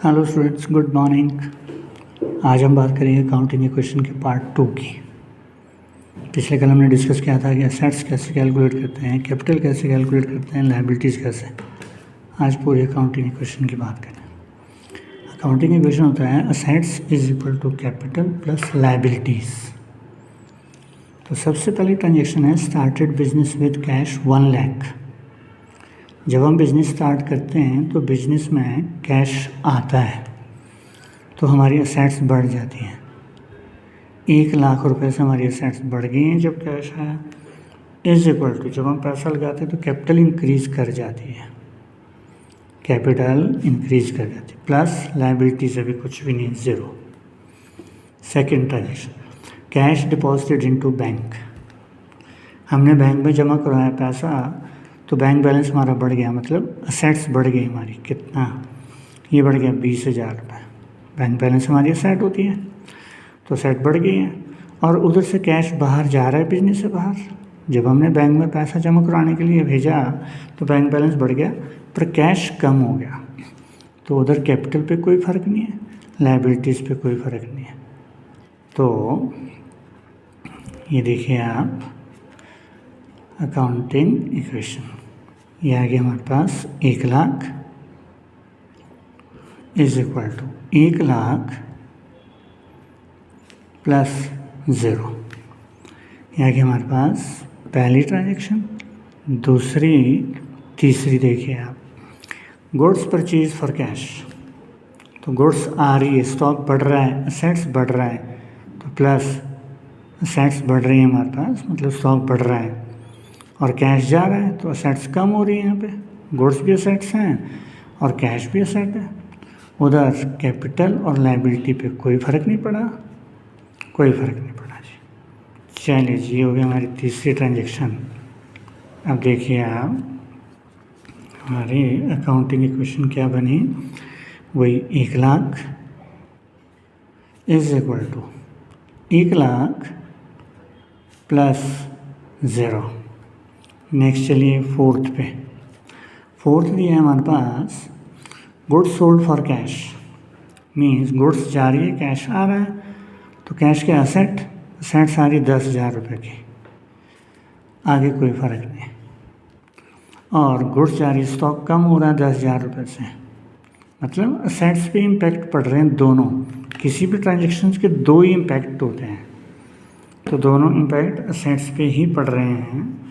Hello students, good morning. आज हम बात करेंगे अकाउंटिंग इक्वेशन के पार्ट 2 की। पिछले कल हमने डिस्कस किया था कि असेट्स कैसे कैलकुलेट करते हैं, कैपिटल कैसे कैलकुलेट करते हैं, लायबिलिटीज़ कैसे। आज पूरी अकाउंटिंग इक्वेशन की बात करें। अकाउंटिंग इक्वेशन होता है assets is equal to capital plus liabilities. तो सबसे पहले ट्रांजेक्शन है started business with cash 1 lakh. जब हम बिज़नेस स्टार्ट करते हैं तो बिज़नेस में कैश आता है तो हमारी असेट्स बढ़ जाती हैं। 1 लाख रुपए से हमारी असेट्स बढ़ गई हैं जब कैश आया। इज इक्वल टू जब हम पैसा लगाते हैं तो कैपिटल इंक्रीज कर जाती है, कैपिटल इंक्रीज कर जाती है प्लस लायबिलिटी से भी कुछ भी नहीं, zero. Second transaction cash deposited into bank. हमने बैंक में जमा करवाया पैसा तो बैंक बैलेंस हमारा बढ़ गया, मतलब असेट्स बढ़ गई हमारी। कितना? ये बढ़ गया 20,000 रुपये। बैंक बैलेंस हमारी असेट होती है तो असेट बढ़ गई है। और उधर से कैश बाहर जा रहा है बिजनेस से बाहर। जब हमने बैंक में पैसा जमा कराने के लिए भेजा तो बैंक बैलेंस बढ़ गया पर कैश कम हो गया, तो उधर कैपिटल पे कोई फ़र्क नहीं है, लायबिलिटीज़ पे कोई फ़र्क नहीं है। तो ये देखिए आप अकाउंटिंग इक्वेशन, ये आ गया हमारे पास 1 lakh is equal to 1 lakh plus 0। ये आ गया हमारे पास पहली ट्रांजेक्शन। दूसरी तीसरी देखिए आप, गुड्स परचेज फॉर कैश। तो गुड्स आ रही है, स्टॉक बढ़ रहा है, असेट्स बढ़ रहा है, तो प्लस असेट्स बढ़ रही है हमारे पास, मतलब स्टॉक बढ़ रहा है और कैश जा रहा है तो असेट्स कम हो रही है। यहाँ पे गुड्स भी असेट्स हैं और कैश भी असेट है। उधर कैपिटल और लायबिलिटी पे कोई फ़र्क नहीं पड़ा, कोई फ़र्क नहीं पड़ा जी। चलिए जी, ये हो गया हमारी तीसरी ट्रांजेक्शन। अब देखिए आप हमारी अकाउंटिंग इक्वेशन क्या बनी, वही 1 lakh is equal to 1 lakh plus 0। Next चलिए फोर्थ पे। फोर्थ दिया है हमारे पास goods sold for cash, means goods जा रही है, कैश आ रहा है, तो कैश के असेट्स आ रही 10,000 रुपये की, आगे कोई फ़र्क नहीं। और गुड्स जा रही, स्टॉक कम हो रहा है 10,000 रुपये से, मतलब असेट्स पे इम्पैक्ट पड़ रहे हैं दोनों। किसी भी ट्रांजेक्शन्स के दो ही इम्पैक्ट होते हैं, तो दोनों इम्पैक्ट असेट्स पे ही पड़ रहे हैं,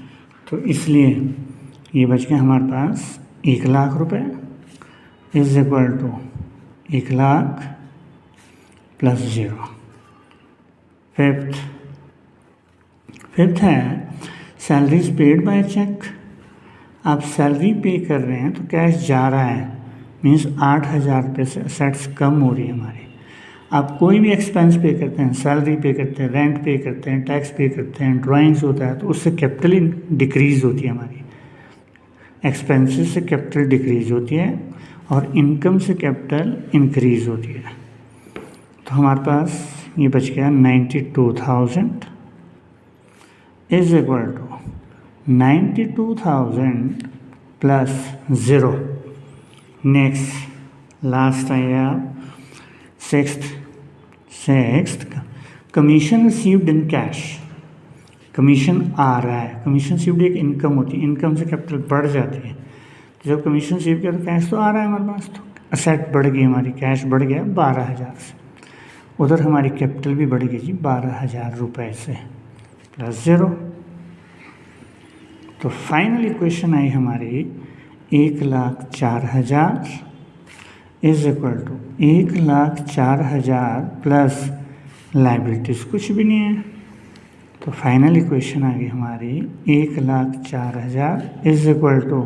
तो इसलिए ये बच गया हमारे पास 1 लाख रुपए is equal to 1 lakh plus 0। Fifth है सैलरीज पेड बाय चेक। आप सैलरी पे कर रहे हैं तो कैश जा रहा है, मीन्स 8,000 रुपये से असेट्स कम हो रही है हमारी। आप कोई भी एक्सपेंस पे करते हैं, सैलरी पे करते हैं, रेंट पे करते हैं, टैक्स पे करते हैं, ड्राइंग्स होता है, तो उससे कैपिटल डिक्रीज होती है हमारी। एक्सपेंसेस से कैपिटल डिक्रीज होती है और इनकम से कैपिटल इंक्रीज होती है। तो हमारे पास ये बच गया 92,000 is equal to 92,000 plus 0। Next last आया sixth commission received in cash. Commission आ रहा है, कमीशन रिसीव्ड एक इनकम होती है, इनकम से कैपिटल बढ़ जाती है। तो जब कमीशन रिसीव किया तो कैश तो आ रहा है हमारे पास, तो असेट बढ़ गई हमारी, कैश बढ़ गया 12,000 से, उधर हमारी कैपिटल भी बढ़ गई जी 12,000 रुपये से प्लस 0। तो फाइनल इक्वेशन आई हमारी 1,04,000 is equal to 1,04,000 plus liabilities कुछ भी नहीं है, तो फाइनल इक्वेशन आ गई हमारी 1,04,000 इज इक्वल टू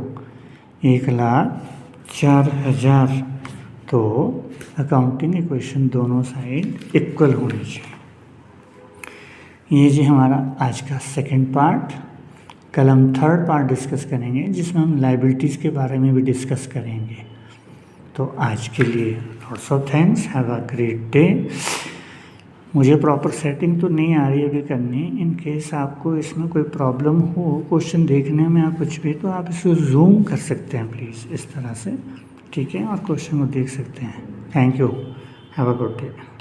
1,04,000। तो अकाउंटिंग इक्वेशन दोनों साइड इक्वल होनी चाहिए। ये जी हमारा आज का सेकंड पार्ट। कल हम थर्ड पार्ट डिस्कस करेंगे जिसमें हम लायबिलिटीज़ के बारे में भी डिस्कस करेंगे। तो आज के लिए lots of thanks, have a great day. मुझे प्रॉपर सेटिंग तो नहीं आ रही अभी करनी, इन केस आपको इसमें कोई प्रॉब्लम हो क्वेश्चन देखने में या कुछ भी, तो आप इसको जूम कर सकते हैं प्लीज़ इस तरह से, ठीक है, और क्वेश्चन को देख सकते हैं। Thank you, have a good day.